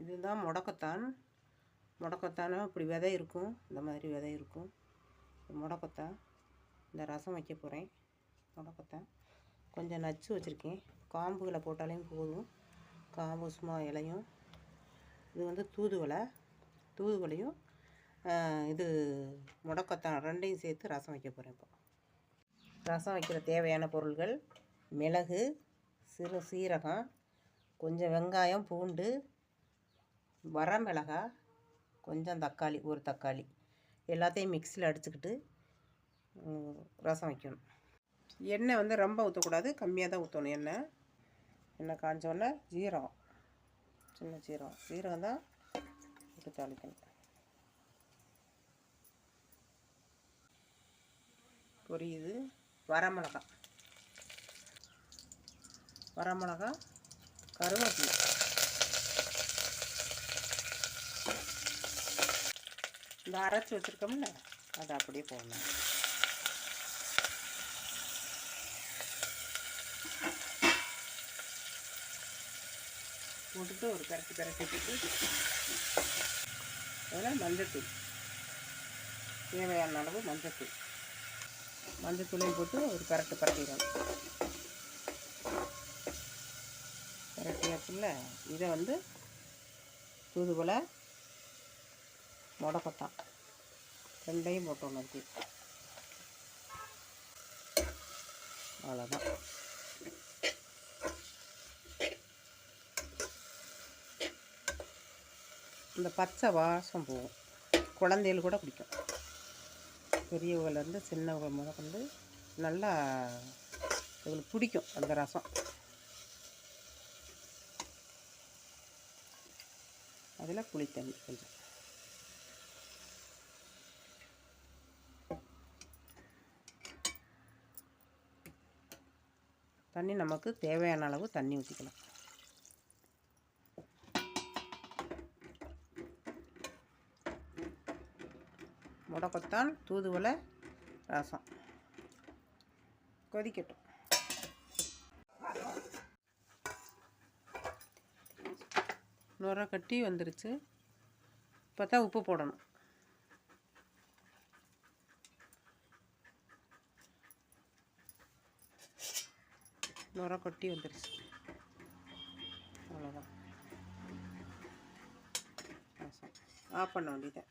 இதுதான் முடக்கத்தான். முடக்கத்தானும் இப்படி விதை இருக்கும், இந்த மாதிரி விதை இருக்கும். முடக்கத்தான் இந்த ரசம் வைக்க போகிறேன். முடக்கத்தான் கொஞ்சம் நச்சு வச்சுருக்கேன். காம்புகளை போட்டாலையும் போதும், காம்பு சும்மா இலையும். இது வந்து தூதுவளை, தூதுவளையும் இது முடக்கத்தான் ரெண்டையும் சேர்த்து ரசம் வைக்க போகிறேன். இப்போ ரசம் வைக்கிற தேவையான பொருள்கள்: மிளகு, சிறு சீரகம், கொஞ்சம் வெங்காயம், பூண்டு, வரமிளகாய், கொஞ்சம் தக்காளி, ஒரு தக்காளி, எல்லாத்தையும் மிக்சியில் அடிச்சுக்கிட்டு ரசம் வைக்கணும். எண்ணெய் வந்து ரொம்ப ஊற்றக்கூடாது, கம்மியாக தான் ஊற்றணும். எண்ணெய் காஞ்சோடனே ஜீரகம், சின்ன ஜீரகம் தான் போட்டு தாளிக்கணும். பொரியுது. வரமிளகாய், கருவேப்பிலை, இந்த அரைச்சி வச்சுருக்கோம்ல அதை அப்படியே போடணும். போட்டுட்டு ஒரு பிரட்டிட்டு அதில் மஞ்சத்தூள், தேவையான அளவு மஞ்சத்தூளையும் போட்டு ஒரு பிரட்டிடணும். பிரட்டியாச்சுல இதை வந்து தூதுவளை, முடக்கத்தான் ரெண்டையும் போட்டோம் நறுக்கி. அவ்வளோதான். இந்த பச்சை வாசம் போகும், குழந்தைகள் கூட பிடிக்கும். பெரியவங்கலேருந்து சின்னவங்க முதற்கொண்டு நல்லா இவங்களுக்கு பிடிக்கும் அந்த ரசம். அதில் புளித்தண்ணி கொஞ்சம். தண்ணி நமக்கு தேவையான அளவு தண்ணி ஊற்றிக்கலாம். முடக்கத்தான் தூதுவளை ரசம் கொதிக்கட்டும். நுரை கட்டி வந்துருச்சு. இப்போ தான் உப்பு போடணும். நுரை கொட்டி வந்துருச்சு. அவ்வளோதான். ரசம் ஆஃப் பண்ண வேண்டியது.